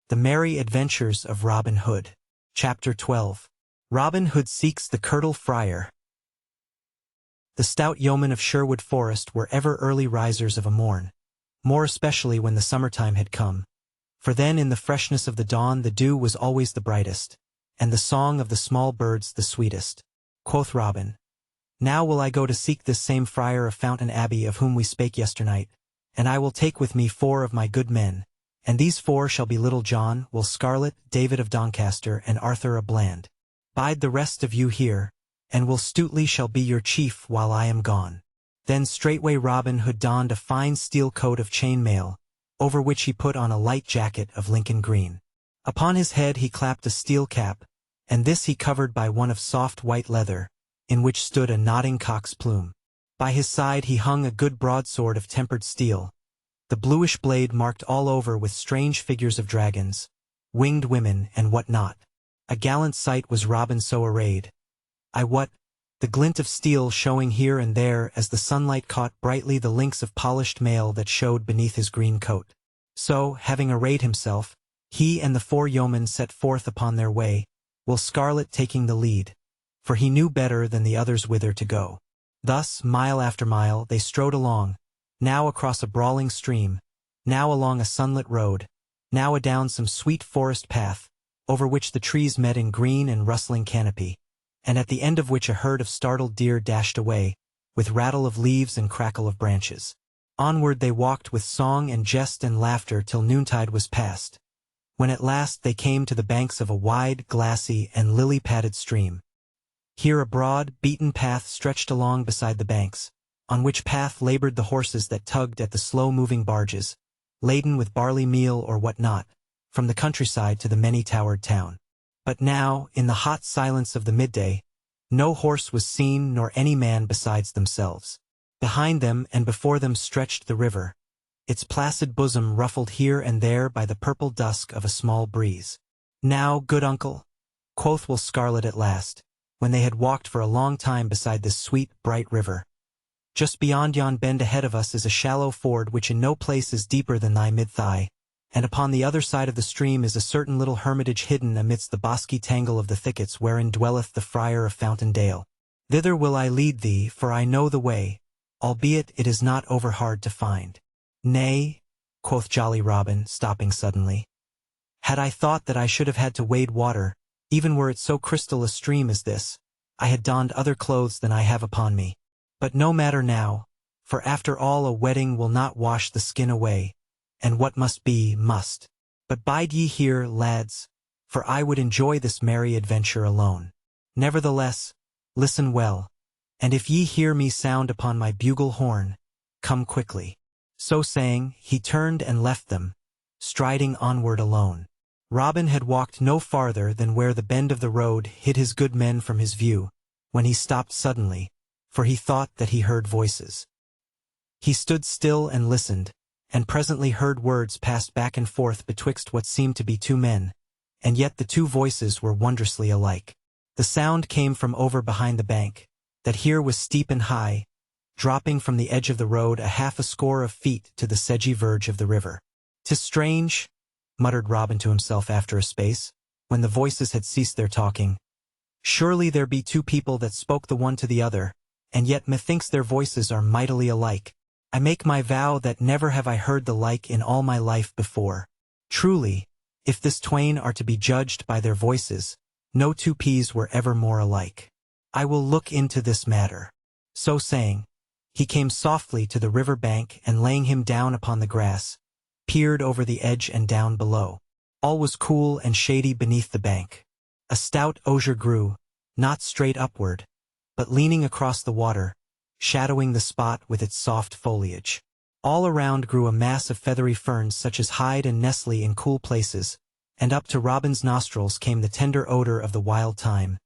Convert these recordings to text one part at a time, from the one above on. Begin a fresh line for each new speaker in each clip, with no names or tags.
The Merry Adventures of Robin Hood. Chapter 12. Robin Hood Seeks the Curtal Friar. The stout yeomen of Sherwood Forest were ever early risers of a morn, more especially when the summertime had come. For then in the freshness of the dawn the dew was always the brightest, and the song of the small birds the sweetest. Quoth Robin, "Now will I go to seek this same friar of Fountain Abbey of whom we spake yesternight, and I will take with me 4 of my good men, and these 4 shall be Little John, Will Scarlet, David of Doncaster, and Arthur a Bland. Bide the rest of you here, and Will Stutely shall be your chief while I am gone." Then straightway Robin Hood donned a fine steel coat of chain mail, over which he put on a light jacket of Lincoln green. Upon his head he clapped a steel cap, and this he covered by one of soft white leather, in which stood a nodding cock's plume. By his side he hung a good broadsword of tempered steel, the bluish blade marked all over with strange figures of dragons, winged women, and what not. A gallant sight was Robin so arrayed. I wot, the glint of steel showing here and there as the sunlight caught brightly the links of polished mail that showed beneath his green coat. So, having arrayed himself, he and the 4 yeomen set forth upon their way, Will Scarlet taking the lead, for he knew better than the others whither to go. Thus, mile after mile, they strode along, now across a brawling stream, now along a sunlit road, now adown some sweet forest path, over which the trees met in green and rustling canopy, and at the end of which a herd of startled deer dashed away, with rattle of leaves and crackle of branches. Onward they walked with song and jest and laughter till noontide was past, when at last they came to the banks of a wide, glassy, and lily-padded stream. Here a broad, beaten path stretched along beside the banks, on which path labored the horses that tugged at the slow-moving barges, laden with barley meal or what not, from the countryside to the many-towered town. But now, in the hot silence of the midday, no horse was seen nor any man besides themselves. Behind them and before them stretched the river, its placid bosom ruffled here and there by the purple dusk of a small breeze. "Now, good uncle," quoth Will Scarlet at last, when they had walked for a long time beside this sweet, bright river, "just beyond yon bend ahead of us is a shallow ford which in no place is deeper than thy mid-thigh, and upon the other side of the stream is a certain little hermitage hidden amidst the bosky tangle of the thickets wherein dwelleth the Friar of Fountain Dale. Thither will I lead thee, for I know the way, albeit it is not over hard to find." "Nay," quoth jolly Robin, stopping suddenly, "had I thought that I should have had to wade water, even were it so crystal a stream as this, I had donned other clothes than I have upon me. But no matter now, for after all a wetting will not wash the skin away, and what must be, must. But bide ye here, lads, for I would enjoy this merry adventure alone. Nevertheless, listen well, and if ye hear me sound upon my bugle horn, come quickly." So saying, he turned and left them, striding onward alone. Robin had walked no farther than where the bend of the road hid his good men from his view, when he stopped suddenly, for he thought that he heard voices. He stood still and listened, and presently heard words passed back and forth betwixt what seemed to be 2 men, and yet the 2 voices were wondrously alike. The sound came from over behind the bank, that here was steep and high, dropping from the edge of the road a half a score of feet to the sedgy verge of the river. "'Tis strange," muttered Robin to himself after a space, when the voices had ceased their talking. "Surely there be 2 people that spoke the one to the other, and yet methinks their voices are mightily alike. I make my vow that never have I heard the like in all my life before. Truly, if this twain are to be judged by their voices, no 2 peas were ever more alike. I will look into this matter." So saying, he came softly to the river bank and laying him down upon the grass, peered over the edge and down below. All was cool and shady beneath the bank. A stout osier grew, not straight upward, but leaning across the water, shadowing the spot with its soft foliage. All around grew a mass of feathery ferns such as hide and nestle in cool places, and up to Robin's nostrils came the tender odor of the wild thyme,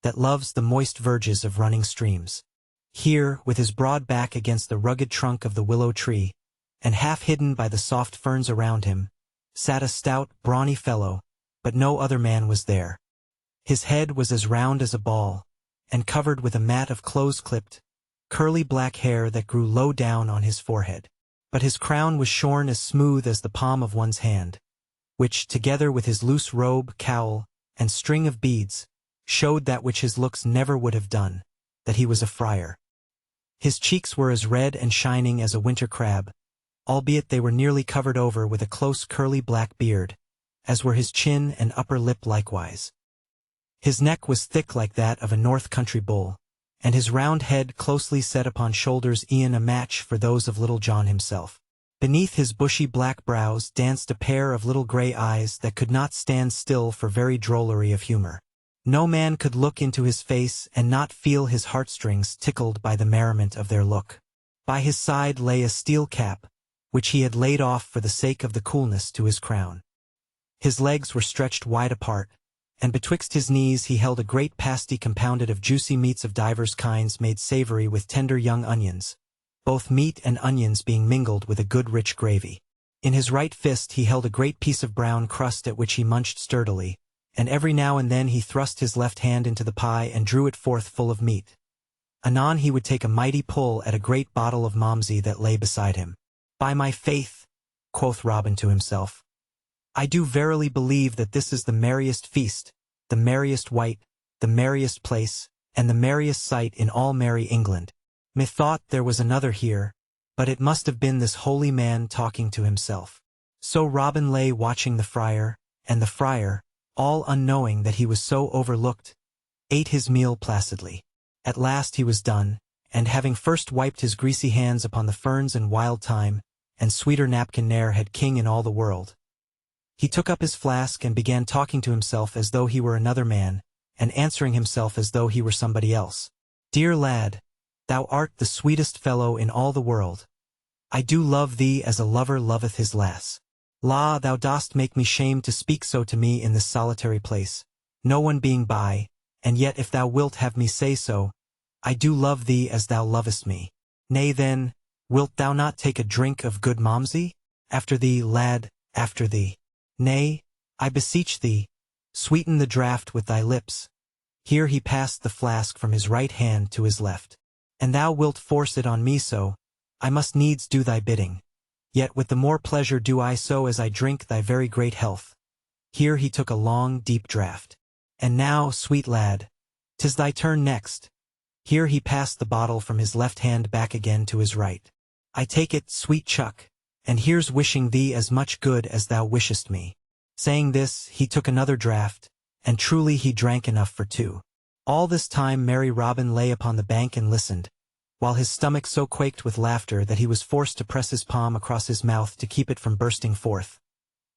that loves the moist verges of running streams. Here, with his broad back against the rugged trunk of the willow tree, and half hidden by the soft ferns around him, sat a stout, brawny fellow, but no other man was there. His head was as round as a ball, and covered with a mat of close-clipped, curly black hair that grew low down on his forehead. But his crown was shorn as smooth as the palm of one's hand, which, together with his loose robe, cowl, and string of beads, showed that which his looks never would have done, that he was a friar. His cheeks were as red and shining as a winter crab, albeit they were nearly covered over with a close curly black beard, as were his chin and upper lip likewise. His neck was thick like that of a north country bull, and his round head closely set upon shoulders e'en a match for those of Little John himself. Beneath his bushy black brows danced a pair of little grey eyes that could not stand still for very drollery of humor. No man could look into his face and not feel his heartstrings tickled by the merriment of their look. By his side lay a steel cap, which he had laid off for the sake of the coolness to his crown. His legs were stretched wide apart, and betwixt his knees he held a great pasty compounded of juicy meats of divers kinds made savory with tender young onions, both meat and onions being mingled with a good rich gravy. In his right fist he held a great piece of brown crust at which he munched sturdily, and every now and then he thrust his left hand into the pie and drew it forth full of meat. Anon he would take a mighty pull at a great bottle of Malmsey that lay beside him. "By my faith," quoth Robin to himself, "I do verily believe that this is the merriest feast, the merriest wight, the merriest place, and the merriest sight in all merry England. Methought there was another here, but it must have been this holy man talking to himself." So Robin lay watching the friar, and the friar, all unknowing that he was so overlooked, ate his meal placidly. At last he was done, and having first wiped his greasy hands upon the ferns and wild thyme, and sweeter napkin ne'er had king in all the world, he took up his flask and began talking to himself as though he were another man, and answering himself as though he were somebody else. "Dear lad, thou art the sweetest fellow in all the world. I do love thee as a lover loveth his lass. La, thou dost make me shamed to speak so to me in this solitary place, no one being by, and yet if thou wilt have me say so, I do love thee as thou lovest me. Nay then, wilt thou not take a drink of good Malmsey? After thee, lad, after thee. Nay, I beseech thee, sweeten the draught with thy lips." Here he passed the flask from his right hand to his left. "And thou wilt force it on me so, I must needs do thy bidding. Yet with the more pleasure do I so as I drink thy very great health." Here he took a long, deep draught. "And now, sweet lad, 'tis thy turn next." Here he passed the bottle from his left hand back again to his right. "I take it, sweet chuck, and here's wishing thee as much good as thou wishest me." Saying this, he took another draught, and truly he drank enough for two. All this time merry Robin lay upon the bank and listened, while his stomach so quaked with laughter that he was forced to press his palm across his mouth to keep it from bursting forth.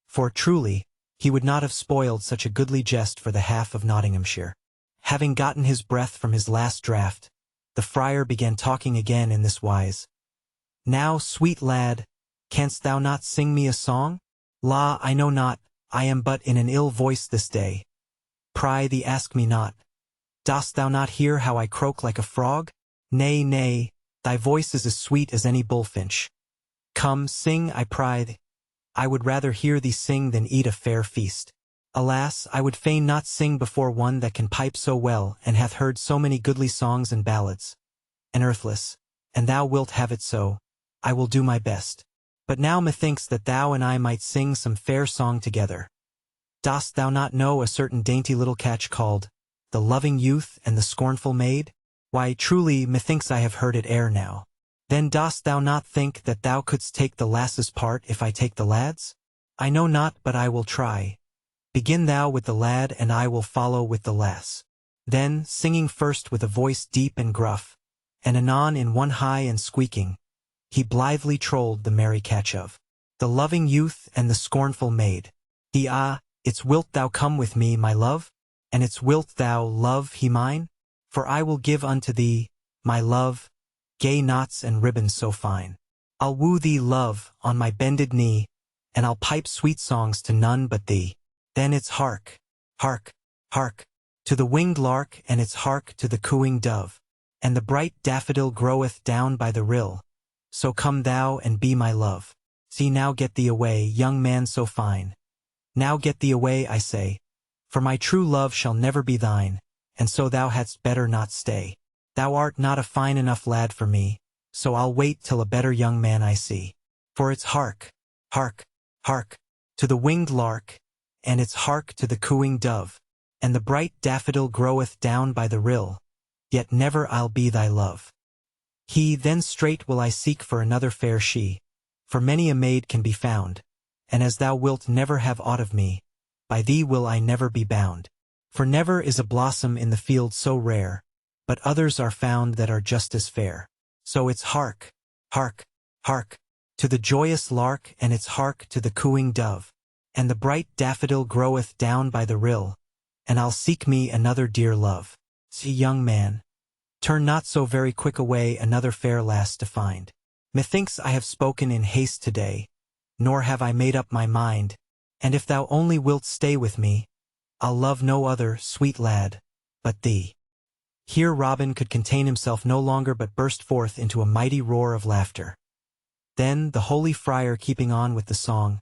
For truly, he would not have spoiled such a goodly jest for the half of Nottinghamshire. Having gotten his breath from his last draught, the friar began talking again in this wise. "Now, sweet lad, canst thou not sing me a song? La, I know not, I am but in an ill voice this day. Pry thee ask me not. Dost thou not hear how I croak like a frog? Nay, nay, thy voice is as sweet as any bullfinch. Come, sing, I pry thee. I would rather hear thee sing than eat a fair feast. Alas, I would fain not sing before one that can pipe so well and hath heard so many goodly songs and ballads. And earthless, and thou wilt have it so, I will do my best. But now methinks that thou and I might sing some fair song together. Dost thou not know a certain dainty little catch called, 'The Loving Youth and the Scornful Maid'? Why, truly, methinks I have heard it ere now. Then dost thou not think that thou couldst take the lass's part if I take the lad's? I know not, but I will try. Begin thou with the lad and I will follow with the lass." Then, singing first with a voice deep and gruff, and anon in one high and squeaking, he blithely trolled the merry catch of "The Loving Youth and the Scornful Maid. It's wilt thou come with me, my love? And it's wilt thou love he mine? For I will give unto thee, my love, gay knots and ribbons so fine. I'll woo thee, love, on my bended knee, and I'll pipe sweet songs to none but thee. Then it's hark, hark, hark, to the winged lark, and it's hark to the cooing dove, and the bright daffodil groweth down by the rill. So come thou and be my love. See now get thee away, young man so fine. Now get thee away, I say, for my true love shall never be thine, and so thou hadst better not stay. Thou art not a fine enough lad for me, so I'll wait till a better young man I see. For it's hark, hark, hark, to the winged lark, and its hark to the cooing dove, and the bright daffodil groweth down by the rill, yet never I'll be thy love. Then straight will I seek for another fair she, for many a maid can be found, and as thou wilt never have aught of me, by thee will I never be bound. For never is a blossom in the field so rare, but others are found that are just as fair. So it's hark, hark, hark, to the joyous lark, and its hark to the cooing dove, and the bright daffodil groweth down by the rill, and I'll seek me another dear love. See, young man, turn not so very quick away another fair lass to find. Methinks I have spoken in haste today, nor have I made up my mind, and if thou only wilt stay with me, I'll love no other, sweet lad, but thee. Here Robin could contain himself no longer, but burst forth into a mighty roar of laughter. Then, the holy friar keeping on with the song,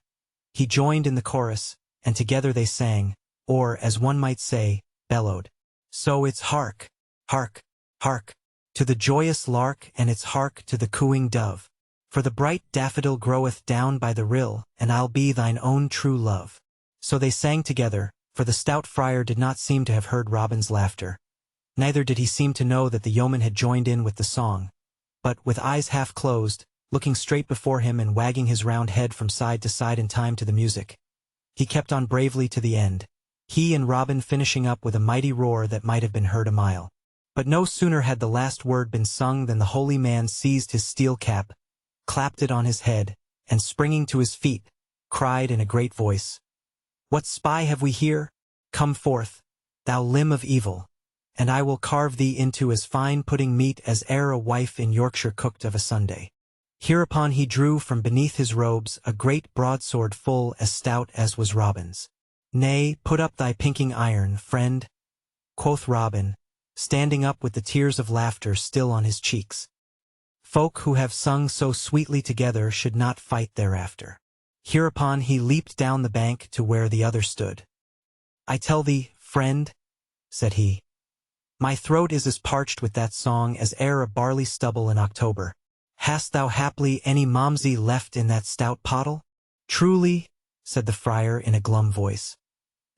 he joined in the chorus, and together they sang, or, as one might say, bellowed. So it's hark, hark, hark, to the joyous lark, and its hark to the cooing dove. For the bright daffodil groweth down by the rill, and I'll be thine own true love. So they sang together, for the stout friar did not seem to have heard Robin's laughter. Neither did he seem to know that the yeoman had joined in with the song. But, with eyes half closed, looking straight before him and wagging his round head from side to side in time to the music, he kept on bravely to the end, he and Robin finishing up with a mighty roar that might have been heard a mile. But no sooner had the last word been sung than the holy man seized his steel cap, clapped it on his head, and springing to his feet, cried in a great voice, "What spy have we here? Come forth, thou limb of evil, and I will carve thee into as fine pudding meat as e'er a wife in Yorkshire cooked of a Sunday." Hereupon he drew from beneath his robes a great broadsword full as stout as was Robin's. "Nay, put up thy pinking iron, friend," quoth Robin, standing up with the tears of laughter still on his cheeks. "Folk who have sung so sweetly together should not fight thereafter." Hereupon he leaped down the bank to where the other stood. "I tell thee, friend," said he, "my throat is as parched with that song as e'er a barley stubble in October. Hast thou haply any momsey left in that stout pottle?" "Truly," said the friar in a glum voice,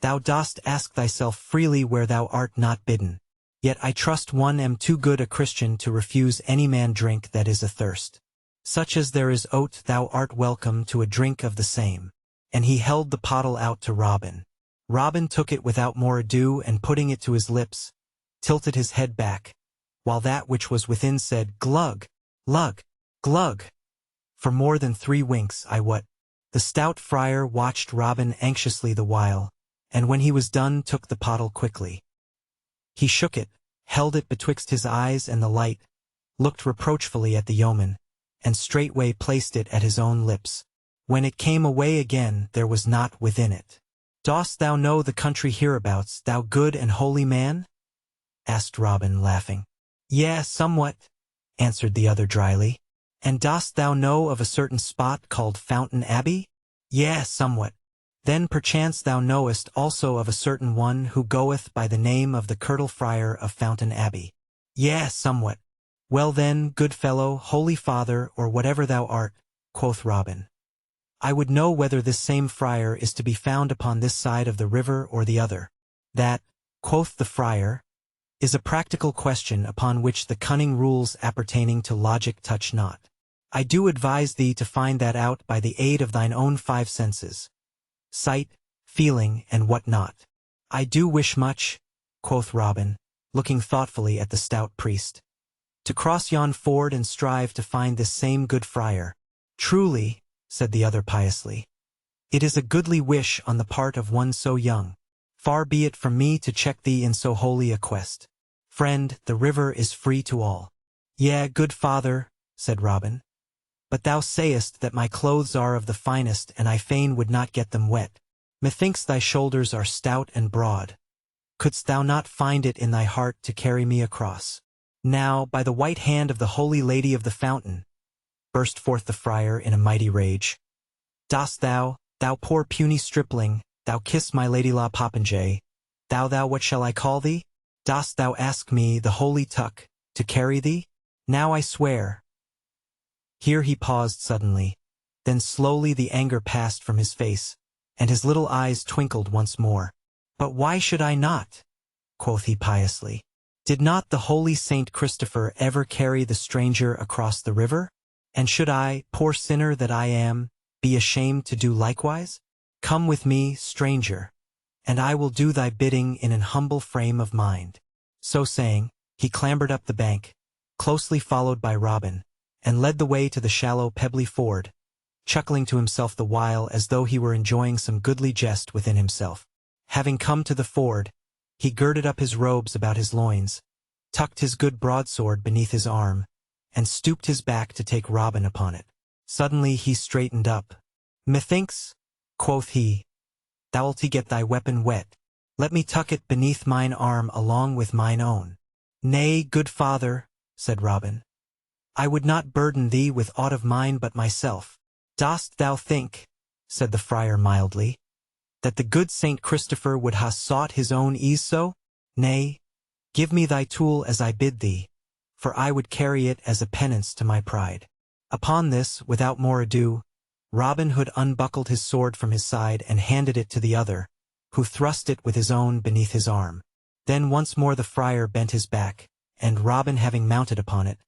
"thou dost ask thyself freely where thou art not bidden. Yet I trust one am too good a Christian to refuse any man drink that is athirst. Such as there is oat thou art welcome to a drink of the same." And he held the pottle out to Robin. Robin took it without more ado, and putting it to his lips, tilted his head back, while that which was within said, "Glug, glug, glug," for more than 3 winks, I wot. The stout friar watched Robin anxiously the while, and when he was done took the pottle quickly. He shook it, held it betwixt his eyes and the light, looked reproachfully at the yeoman, and straightway placed it at his own lips. When it came away again, there was naught within it. "Dost thou know the country hereabouts, thou good and holy man?" asked Robin, laughing. "Yea, somewhat," answered the other dryly. "And dost thou know of a certain spot called Fountain Abbey?" "Yea, somewhat." "Then perchance thou knowest also of a certain one who goeth by the name of the Curtal Friar of Fountain Abbey?" "Yea, somewhat." "Well then, good fellow, holy father, or whatever thou art," quoth Robin, "I would know whether this same friar is to be found upon this side of the river or the other." "That," quoth the friar, "is a practical question upon which the cunning rules appertaining to logic touch not. I do advise thee to find that out by the aid of thine own 5 senses, sight, feeling, and what not." "I do wish much," quoth Robin, looking thoughtfully at the stout priest, "to cross yon ford and strive to find this same good friar." "Truly," said the other piously, "it is a goodly wish on the part of one so young. Far be it from me to check thee in so holy a quest. Friend, the river is free to all." "Yea, good father," said Robin, "but thou sayest that my clothes are of the finest, and I fain would not get them wet. Methinks thy shoulders are stout and broad. Couldst thou not find it in thy heart to carry me across?" "Now, by the white hand of the Holy Lady of the Fountain," burst forth the friar in a mighty rage, "dost thou, thou poor puny stripling, thou kiss my lady-law popinjay, thou what shall I call thee? Dost thou ask me, the holy tuck, to carry thee? Now I swear—" Here he paused suddenly, then slowly the anger passed from his face, and his little eyes twinkled once more. "But why should I not?" quoth he piously. "Did not the holy Saint Christopher ever carry the stranger across the river? And should I, poor sinner that I am, be ashamed to do likewise? Come with me, stranger, and I will do thy bidding in an humble frame of mind." So saying, he clambered up the bank, closely followed by Robin, and led the way to the shallow pebbly ford, chuckling to himself the while as though he were enjoying some goodly jest within himself. Having come to the ford, he girded up his robes about his loins, tucked his good broadsword beneath his arm, and stooped his back to take Robin upon it. Suddenly he straightened up. "Methinks," quoth he, "thou'lt get thy weapon wet. Let me tuck it beneath mine arm along with mine own." "Nay, good father," said Robin, "I would not burden thee with aught of mine but myself." "Dost thou think," said the friar mildly, "that the good Saint Christopher would ha' sought his own ease so? Nay, give me thy tool as I bid thee, for I would carry it as a penance to my pride." Upon this, without more ado, Robin Hood unbuckled his sword from his side and handed it to the other, who thrust it with his own beneath his arm. Then once more the friar bent his back, and Robin having mounted upon it,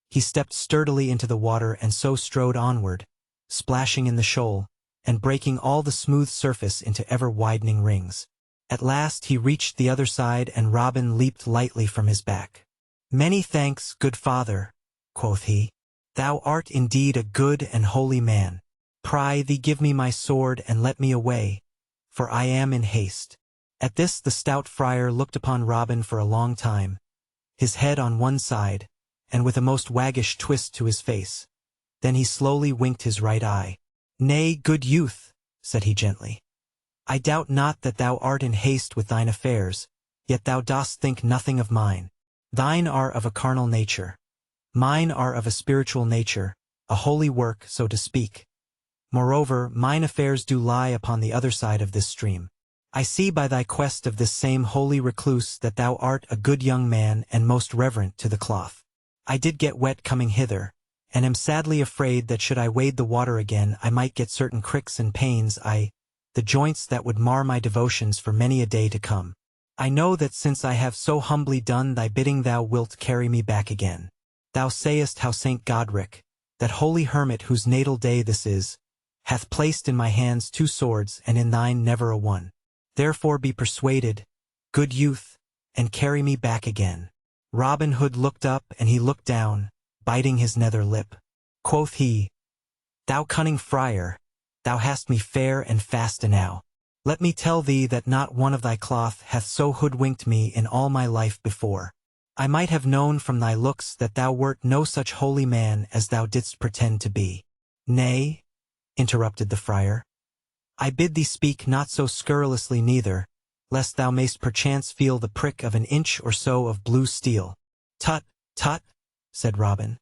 he stepped sturdily into the water and so strode onward, splashing in the shoal, and breaking all the smooth surface into ever-widening rings. At last he reached the other side, and Robin leaped lightly from his back. "Many thanks, good father," quoth he. "Thou art indeed a good and holy man. Pry thee give me my sword and let me away, for I am in haste." At this the stout friar looked upon Robin for a long time, his head on one side, and with a most waggish twist to his face. Then he slowly winked his right eye. "Nay, good youth," said he gently, "I doubt not that thou art in haste with thine affairs, yet thou dost think nothing of mine. Thine are of a carnal nature. Mine are of a spiritual nature, a holy work, so to speak. Moreover, mine affairs do lie upon the other side of this stream. I see by thy quest of this same holy recluse that thou art a good young man and most reverent to the cloth. I did get wet coming hither, and am sadly afraid that should I wade the water again I might get certain cricks and pains, the joints that would mar my devotions for many a day to come. I know that since I have so humbly done thy bidding thou wilt carry me back again. Thou sayest how Saint Godric, that holy hermit whose natal day this is, hath placed in my hands 2 swords and in thine never a one. Therefore be persuaded, good youth, and carry me back again." Robin Hood looked up and he looked down, biting his nether lip. Quoth he, "Thou cunning friar, thou hast me fair and fast enow. Let me tell thee that not one of thy cloth hath so hoodwinked me in all my life before. I might have known from thy looks that thou wert no such holy man as thou didst pretend to be." "Nay," interrupted the friar, "I bid thee speak not so scurrilously neither, lest thou mayst perchance feel the prick of an inch or so of blue steel." "Tut, tut," said Robin.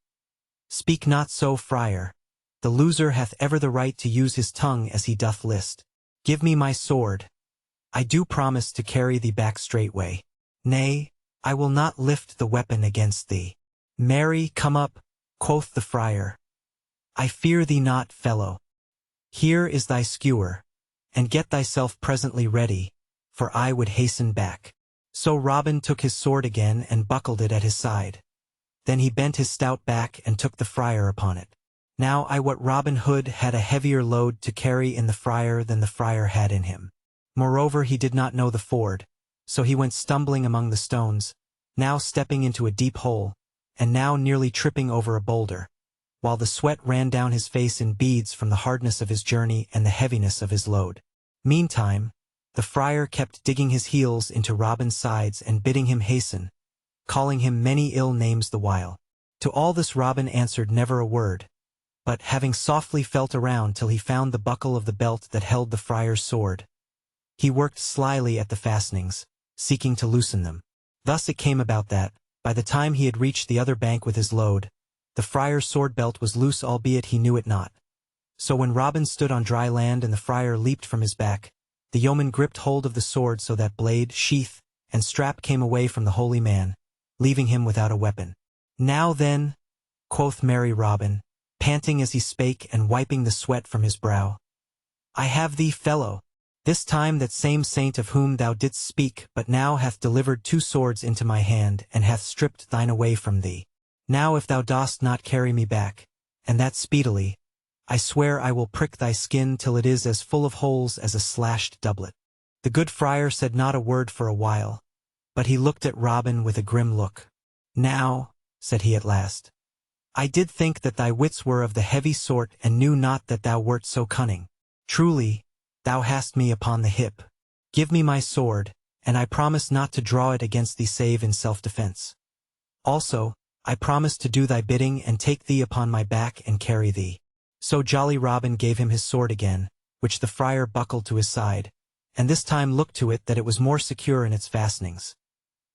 "Speak not so, friar. The loser hath ever the right to use his tongue as he doth list. Give me my sword. I do promise to carry thee back straightway. Nay, I will not lift the weapon against thee." "Marry, come up," quoth the friar. "I fear thee not, fellow. Here is thy skewer, and get thyself presently ready, for I would hasten back." So Robin took his sword again and buckled it at his side. Then he bent his stout back and took the friar upon it. Now I wot Robin Hood had a heavier load to carry in the friar than the friar had in him. Moreover, he did not know the ford, so he went stumbling among the stones, now stepping into a deep hole, and now nearly tripping over a boulder, while the sweat ran down his face in beads from the hardness of his journey and the heaviness of his load. Meantime, the friar kept digging his heels into Robin's sides and bidding him hasten, calling him many ill names the while. To all this Robin answered never a word, but, having softly felt around till he found the buckle of the belt that held the friar's sword, he worked slyly at the fastenings, seeking to loosen them. Thus it came about that, by the time he had reached the other bank with his load, the friar's sword belt was loose, albeit he knew it not. So when Robin stood on dry land and the friar leaped from his back, the yeoman gripped hold of the sword so that blade, sheath, and strap came away from the holy man, leaving him without a weapon. "Now then," quoth merry Robin, panting as he spake and wiping the sweat from his brow, "I have thee, fellow. This time that same saint of whom thou didst speak but now hath delivered 2 swords into my hand, and hath stripped thine away from thee. Now if thou dost not carry me back, and that speedily, I swear I will prick thy skin till it is as full of holes as a slashed doublet. The good friar said not a word for a while, but he looked at Robin with a grim look. Now, said he at last, I did think that thy wits were of the heavy sort, and knew not that thou wert so cunning. Truly, thou hast me upon the hip. Give me my sword, and I promise not to draw it against thee save in self-defense. Also, I promise to do thy bidding and take thee upon my back and carry thee. So jolly Robin gave him his sword again, which the friar buckled to his side, and this time looked to it that it was more secure in its fastenings.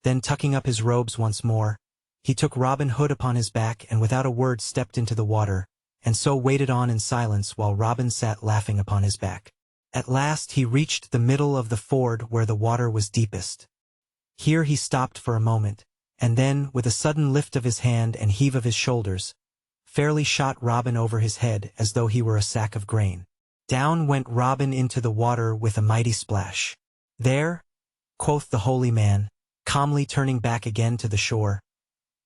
Then tucking up his robes once more, he took Robin Hood upon his back and without a word stepped into the water, and so waded on in silence while Robin sat laughing upon his back. At last he reached the middle of the ford where the water was deepest. Here he stopped for a moment, and then, with a sudden lift of his hand and heave of his shoulders, fairly shot Robin over his head as though he were a sack of grain. Down went Robin into the water with a mighty splash. There, quoth the holy man, calmly turning back again to the shore,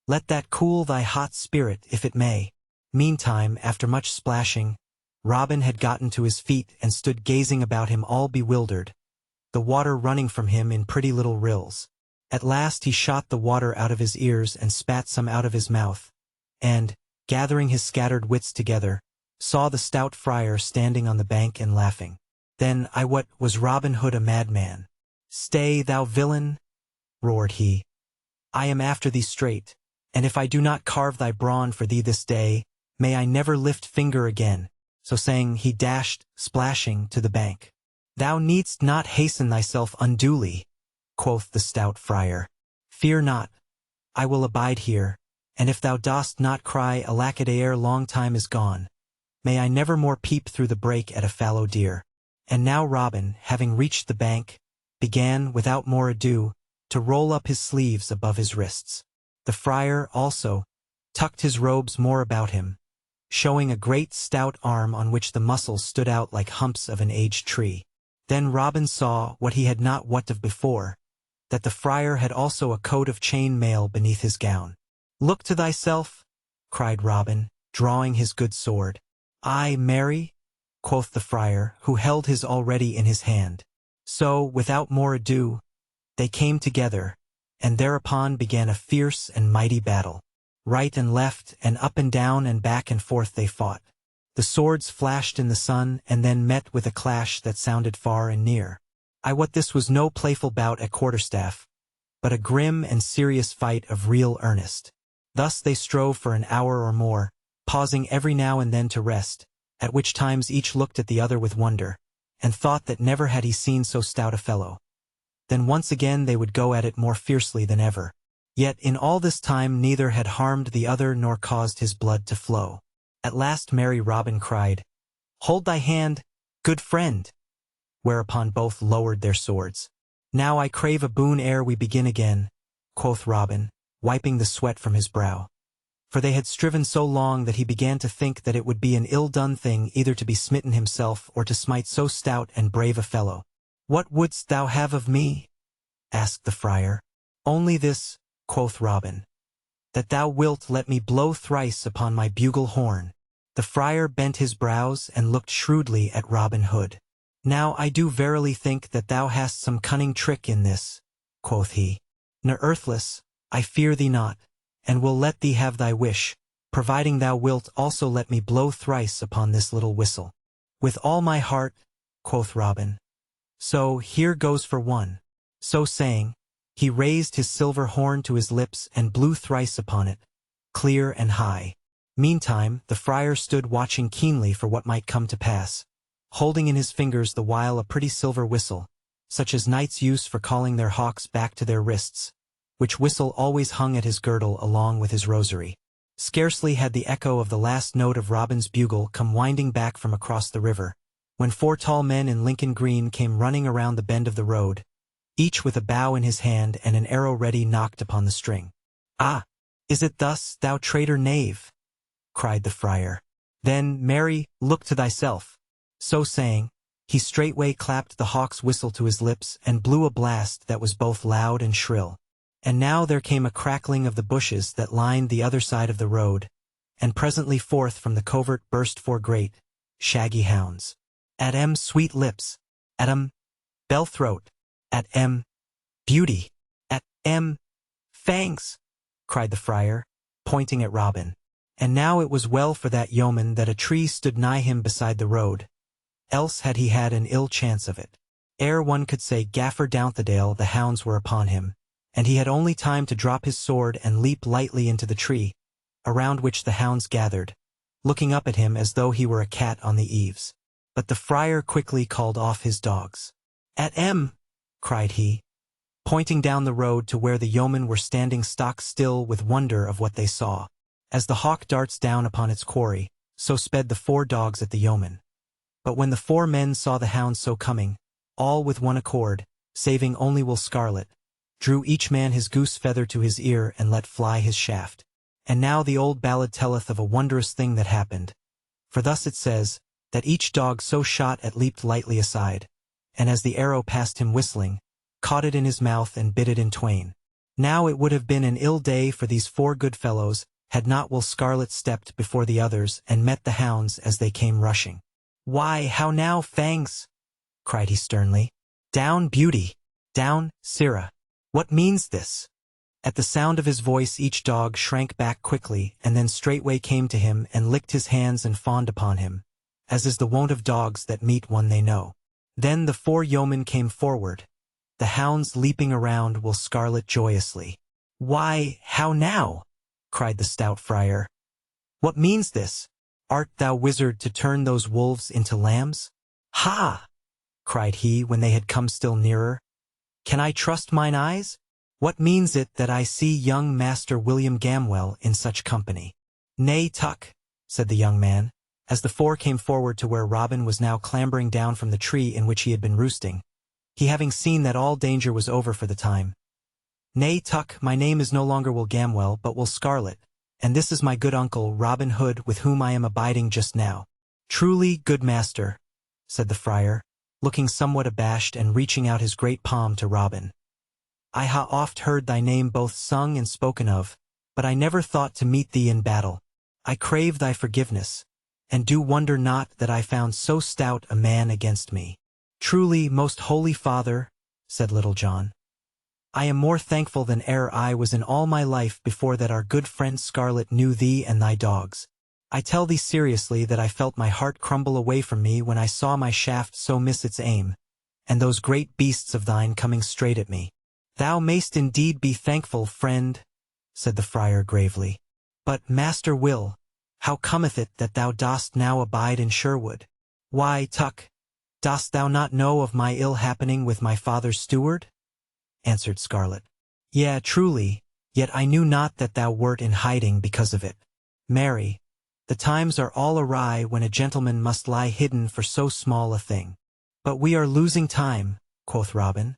let that cool thy hot spirit if it may. Meantime, after much splashing, Robin had gotten to his feet and stood gazing about him all bewildered, the water running from him in pretty little rills. At last he shot the water out of his ears and spat some out of his mouth, and, gathering his scattered wits together, saw the stout friar standing on the bank and laughing. Then what was Robin Hood a madman? Stay, thou villain, roared he. I am after thee straight, and if I do not carve thy brawn for thee this day, may I never lift finger again. So saying, he dashed, splashing, to the bank. Thou needst not hasten thyself unduly, quoth the stout friar. Fear not, I will abide here, and if thou dost not cry alack ere long time is gone, may I never more peep through the brake at a fallow deer. And now Robin, having reached the bank, began, without more ado, to roll up his sleeves above his wrists. The friar, also, tucked his robes more about him, showing a great stout arm on which the muscles stood out like humps of an aged tree. Then Robin saw what he had not wot of before, that the friar had also a coat of chain mail beneath his gown. Look to thyself, cried Robin, drawing his good sword. Ay, marry, quoth the friar, who held his already in his hand. So, without more ado, they came together, and thereupon began a fierce and mighty battle. Right and left, and up and down and back and forth they fought. The swords flashed in the sun and then met with a clash that sounded far and near. I wot this was no playful bout at quarterstaff, but a grim and serious fight of real earnest. Thus they strove for an hour or more, pausing every now and then to rest, at which times each looked at the other with wonder, and thought that never had he seen so stout a fellow. Then once again they would go at it more fiercely than ever. Yet in all this time neither had harmed the other nor caused his blood to flow. At last merry Robin cried, Hold thy hand, good friend! Whereupon both lowered their swords. Now I crave a boon ere we begin again, quoth Robin, wiping the sweat from his brow. For they had striven so long that he began to think that it would be an ill-done thing either to be smitten himself or to smite so stout and brave a fellow. What wouldst thou have of me? asked the friar. Only this, quoth Robin, that thou wilt let me blow thrice upon my bugle horn. The friar bent his brows and looked shrewdly at Robin Hood. Now I do verily think that thou hast some cunning trick in this, quoth he. Ne earthless, I fear thee not, and will let thee have thy wish, providing thou wilt also let me blow thrice upon this little whistle. With all my heart, quoth Robin. So here goes for one. So saying, he raised his silver horn to his lips and blew thrice upon it, clear and high. Meantime, the friar stood watching keenly for what might come to pass, holding in his fingers the while a pretty silver whistle, such as knights use for calling their hawks back to their wrists, which whistle always hung at his girdle along with his rosary. Scarcely had the echo of the last note of Robin's bugle come winding back from across the river, when 4 tall men in Lincoln green came running around the bend of the road, each with a bow in his hand and an arrow ready knocked upon the string. Ah, is it thus, thou traitor knave? cried the friar. Then, marry, look to thyself. So saying, He straightway clapped the hawk's whistle to his lips and blew a blast that was both loud and shrill. And now there came a crackling of the bushes that lined the other side of the road, and presently forth from the covert burst four great, shaggy hounds. At sweet lips, at bell throat, at beauty, at fangs, cried the friar, pointing at Robin. And now it was well for that yeoman that a tree stood nigh him beside the road, else had he had an ill chance of it. Ere one could say Gaffer Downthedale the hounds were upon him, and he had only time to drop his sword and leap lightly into the tree, around which the hounds gathered, looking up at him as though he were a cat on the eaves. But the friar quickly called off his dogs. At cried he, pointing down the road to where the yeomen were standing stock still with wonder of what they saw. As the hawk darts down upon its quarry, so sped the four dogs at the yeoman. But when the four men saw the hounds so coming, all with one accord, saving only Will Scarlet, drew each man his goose feather to his ear and let fly his shaft. And now the old ballad telleth of a wondrous thing that happened. For thus it says, that each dog so shot at leaped lightly aside, and as the arrow passed him whistling, caught it in his mouth and bit it in twain. Now it would have been an ill day for these four good fellows, had not Will Scarlet stepped before the others and met the hounds as they came rushing. Why, how now, Fangs? Cried he sternly. Down, Beauty! Down, Sirrah! What means this? At the sound of his voice each dog shrank back quickly and then straightway came to him and licked his hands and fawned upon him, as is the wont of dogs that meet one they know. Then the four yeomen came forward, the hounds leaping around Will Scarlet joyously. Why, how now? Cried the stout friar. What means this? Art thou wizard to turn those wolves into lambs? Ha! Cried he when they had come still nearer. Can I trust mine eyes? What means it that I see young Master William Gamwell in such company? Nay, Tuck, said the young man, as the four came forward to where Robin was now clambering down from the tree in which he had been roosting, he having seen that all danger was over for the time. Nay, Tuck, my name is no longer Will Gamwell, but Will Scarlet, and this is my good uncle Robin Hood with whom I am abiding just now. Truly, good master, said the friar, looking somewhat abashed and reaching out his great palm to Robin. I ha oft heard thy name both sung and spoken of, but I never thought to meet thee in battle. I crave thy forgiveness, and do wonder not that I found so stout a man against me. Truly, most holy father, said Little John, I am more thankful than e'er I was in all my life before that our good friend Scarlet knew thee and thy dogs. I tell thee seriously that I felt my heart crumble away from me when I saw my shaft so miss its aim, and those great beasts of thine coming straight at me. Thou mayst indeed be thankful, friend, said the friar gravely. But, Master Will, how cometh it that thou dost now abide in Sherwood? Why, Tuck, dost thou not know of my ill happening with my father's steward? Answered Scarlet. Yea, truly, yet I knew not that thou wert in hiding because of it. Marry, the times are all awry when a gentleman must lie hidden for so small a thing. But we are losing time, quoth Robin,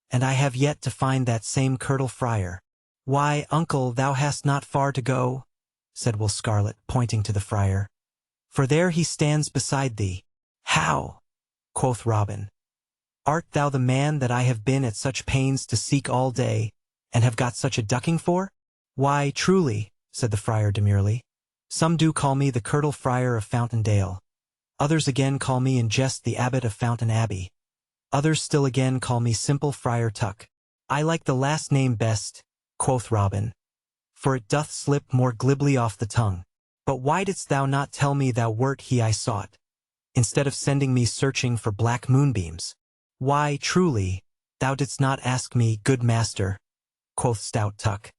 and I have yet to find that same curtal friar. Why, uncle, thou hast not far to go, said Will Scarlet, pointing to the friar, for there he stands beside thee. How? Quoth Robin. Art thou the man that I have been at such pains to seek all day, and have got such a ducking for? Why, truly, said the friar demurely. Some do call me the curtal friar of Fountaindale. Others again call me in jest the abbot of Fountain Abbey. Others still again call me simple Friar Tuck. I like the last name best, quoth Robin, for it doth slip more glibly off the tongue. But why didst thou not tell me thou wert he I sought, instead of sending me searching for black moonbeams? Why, truly, thou didst not ask me, good master, quoth stout Tuck.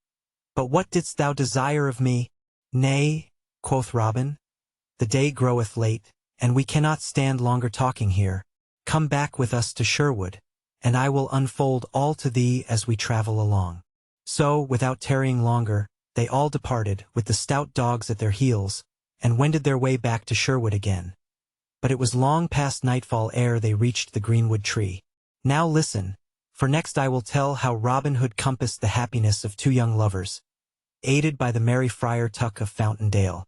But what didst thou desire of me? Nay, quoth Robin, the day groweth late, and we cannot stand longer talking here. Come back with us to Sherwood, and I will unfold all to thee as we travel along. So, without tarrying longer, they all departed, with the stout dogs at their heels, and wended their way back to Sherwood again. But it was long past nightfall ere they reached the greenwood tree. Now listen, for next I will tell how Robin Hood compassed the happiness of two young lovers, aided by the merry Friar Tuck of Fountaindale.